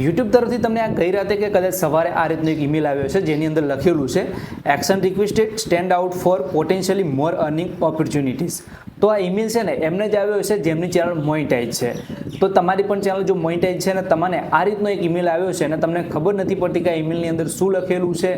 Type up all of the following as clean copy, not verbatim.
YouTube તરફથી તમને આ ગઈ રાતે કે કદાચ સવારે આ રીતનો એક ઈમેલ આવ્યો છે જેની અંદર લખેલું છે action requested stand out for potentially more earning opportunities. તો આ ઈમેલ છે ને એમને જ આવ્યો છે જેમની ચેનલ મોનેટાઇઝ છે। તો તમારી પણ ચેનલ જો મોનેટાઇઝ છે ને તમને આ રીતનો એક ઈમેલ આવ્યો છે અને તમને ખબર નથી પડતી કે આ ઈમેલની અંદર શું લખેલું છે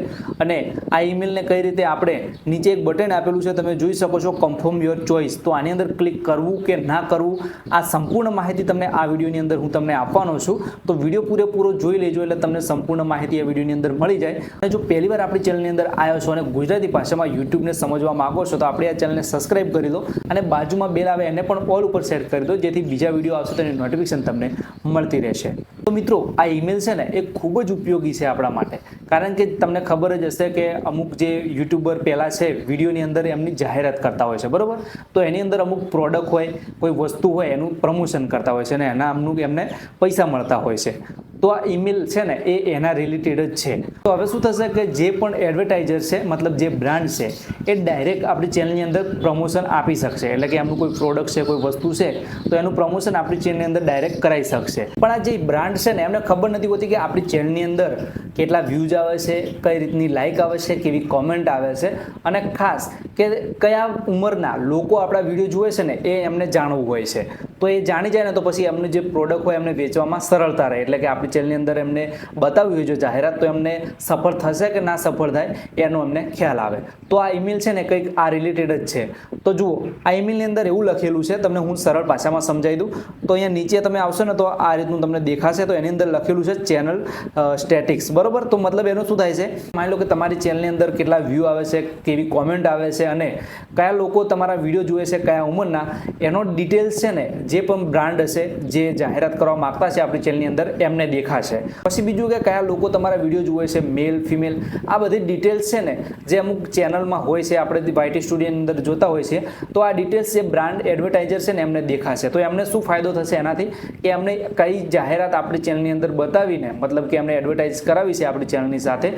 અને આ ઈમેલને કઈ રીતે આપણે નીચે એક બટન આપેલું છે તમે જોઈ શકો છો કન્ફર્મ યોર ચોઇસ। તો આની અંદર ક્લિક કરવું કે ના કરવું આ સંપૂર્ણ માહિતી તમને આ વિડીયોની અંદર હું તમને આપવાનો છું। તો વિડીયો પૂરેપૂરો જોઈ લેજો એટલે તમને સંપૂર્ણ માહિતી આ વિડીયોની અંદર મળી જાય। અને જો પહેલીવાર આપણી ચેનલની અંદર આવ્યો છો અને ગુજરાતી ભાષામાં યુટ્યુબને સમજવા માંગો છો તો આપણે આ ચેનલને સબસ્ક્રાઇબ કરી દો અને બાજુમાં બેલ આવે એને પણ ઓલ ઉપર સેટ કરી દો જેથી બીજા વિડીયો આવશે તેની નોટિફિકેશન તમને મળતી રહેશે। તો મિત્રો આ ઈમેલ છે ને એ ખૂબ જ ઉપયોગી છે આપણા માટે, કારણ કે તમને ખબર જ હશે કે અમુક જે યુટ્યુબર પહેલાં છે વિડીયોની અંદર એમની જાહેરાત કરતા હોય છે, બરાબર? તો એની અંદર અમુક પ્રોડક્ટ હોય, કોઈ વસ્તુ હોય એનું પ્રમોશન કરતા હોય છે અને એમને પૈસા મળતા હોય છે। તો આ ઈમેલ છે ને એ એના રિલેટેડ જ છે। તો હવે શું થશે કે જે પણ એડવર્ટાઇઝર છે મતલબ જે બ્રાન્ડ છે એ ડાયરેક્ટ આપણી ચેનલની અંદર પ્રમોશન આપી શકશે, એટલે કે એમનું કોઈ પ્રોડક્ટ છે, કોઈ વસ્તુ છે તો એનું પ્રમોશન આપણી ચેનલની અંદર ડાયરેક્ટ કરાવી શકશે। પણ આ જે બ્રાન્ડ છે ને એમને ખબર નથી હોતી કે આપણી ચેનલની અંદર કેટલા વ્યૂઝ આવે છે, કઈ રીતની લાઇક આવે છે, કેવી કોમેન્ટ આવે છે અને ખાસ કે કયા ઉંમરના લોકો આપણા વિડીયો જુએ છે ને એ એમને જાણવું હોય છે। તો એ જાણી જાય ને તો પછી એમનું જે પ્રોડક્ટ હોય એમને વેચવામાં સરળતા રહે, એટલે કે આપણી ચેનલની અંદર એમને બતાવ્યું હોય જો જાહેરાત તો એમને સફળ થશે કે ના સફળ થાય એનો એમને ખ્યાલ આવે। તો આ ઈમેલ છે ને કંઈક આ રિલેટેડ જ છે। તો જુઓ આ ઈમેલની અંદર એવું લખેલું છે, તમને હું સરળ ભાષામાં સમજાવી દઉં। તો અહીંયા નીચે તમે આવશો ને તો આ રીતનું તમને દેખાશે, તો એની અંદર લખેલું છે ચેનલ સ્ટેટિક્સ, બરાબર? તો મતલબ એનું શું થાય છે, માની લો કે તમારી ચેનલની અંદર કેટલા વ્યૂ આવે છે, કેવી કોમેન્ટ આવે છે અને કયા લોકો તમારા વિડીયો જુએ છે, કયા ઉંમરના, એનો ડિટેલ્સ છે ને જે પણ બ્રાન્ડ હશે જે જાહેરાત કરવા માંગતા છે આપણી ચેનલની અંદર એમને દેખાશે। પછી બીજું કે કયા લોકો તમારા વિડીયો જુએ છે, મેલ ફિમેલ, આ બધી ડિટેલ્સ છે ને જે અમુક ચેનલમાં હોય છે, આપણે વાયટી સ્ટુડિયોની અંદર જોતા હોય છે, તો આ ડિટેલ્સ જે બ્રાન્ડ એડવર્ટાઇઝર છે ને એમને દેખાશે। તો એમને શું ફાયદો થશે એનાથી કે એમને કઈ જાહેરાત આપણી ચેનલની અંદર બતાવીને મતલબ કે એમને એડવર્ટાઇઝ કરાવી છે આપણી ચેનલની સાથે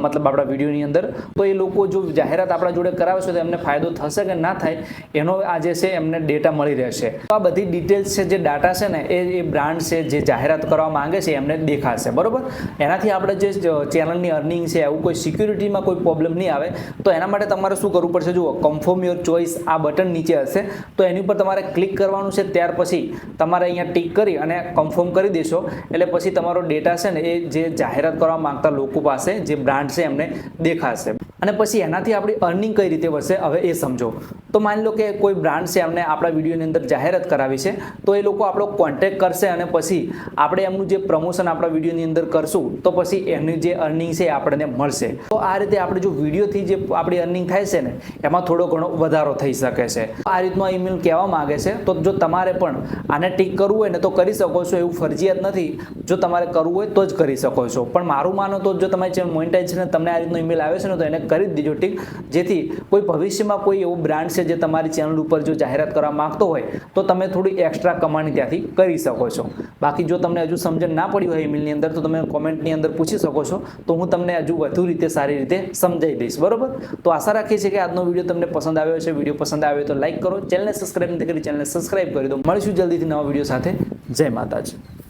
મતલબ આપણા વિડીયોની અંદર, તો એ લોકો જો જાહેરાત આપણા જોડે કરાવે છે તો એમને ફાયદો થશે કે ના થાય એનો આ જે છે એમને ડેટા મળી રહેશે। તો આ બધી ડિટેલ્સ છે જે ડાટા છે ને એ બ્રાન્ડ છે જે જાહેરાત કરવા માંગે છે એમને દેખાશે, બરાબર? એનાથી આપણે જે ચેનલની અર્નિંગ છે એવું કોઈ સિક્યુરિટીમાં કોઈ પ્રોબ્લેમ નહીં આવે। તો એના માટે તમારે શું કરવું પડશે, જુઓ કન્ફર્મ યોર ચોઇસ આ બટન નીચે હશે તો એની ઉપર તમારે ક્લિક કરવાનું છે। ત્યાર પછી તમારે અહીંયા ટિક કરી અને કન્ફર્મ કરી દેશો એટલે પછી તમારો ડેટા છે ને એ જે જાહેરાત કરવા માંગતા લોકો પાસે જે બ્રાન્ડ છે એમને દેખાશે। અને પછી એનાથી આપણી અર્નિંગ કઈ રીતે વધશે હવે એ સમજો। તો માની લો કે કોઈ બ્રાન્ડ છે એમને આપણા વિડીયોની અંદર જાહેરાત કરાવી છે તો એ લોકો આપણો કોન્ટેક્ટ કરશે અને પછી આપણે એમનું જે પ્રમોશન આપણા વિડીયોની અંદર કરશું તો પછી એની જે અર્નિંગ છે એ આપણને મળશે। તો આ રીતે આપણે જો વિડીયોથી જે આપણી અર્નિંગ થાય છે ને એમાં થોડો ઘણો વધારો થઈ શકે છે। આ રીતનો ઈમેલ કહેવા માંગે છે। તો જો તમારે પણ આને ટિક કરવું હોય ને તો કરી શકો છો, એવું ફરજિયાત નથી, જો તમારે કરવું હોય તો જ કરી શકો છો। પણ મારું માનો તો જો તમારી ચેનલ મોનેટાઇઝ છે ને તમને આ રીતનો ઈમેલ આવે છે ને તો એને કરી જ દેજો ટિક, જેથી કોઈ ભવિષ્યમાં કોઈ એવું બ્રાન્ડ છે જે તમારી ચેનલ ઉપર જો જાહેરાત કરવા માંગતો હોય તો તમે થોડી એક્સ્ટ્રા કમાણી ત્યાંથી કરી શકો છો। બાકી જો તમને હજુ સમજણ ના પડી હોય ઈમેલની અંદર તો તમે કોમેન્ટની અંદર પૂછી શકો છો, તો હું તમને હજુ વધુ રીતે સારી રીતે સમજાવી દઈશ, બરાબર? તો આશા રાખીએ છીએ કે આજનો વિડીયો તમને પસંદ આવ્યો છે। વિડીયો પસંદ આવ્યો તો લાઈક કરો, ચેનલને સબસ્ક્રાઇબ નથી કરી ચેનલને સબસ્ક્રાઇબ કરી દો। મળીશું જલ્દીથી નવા વિડીયો સાથે। જય માતાજી।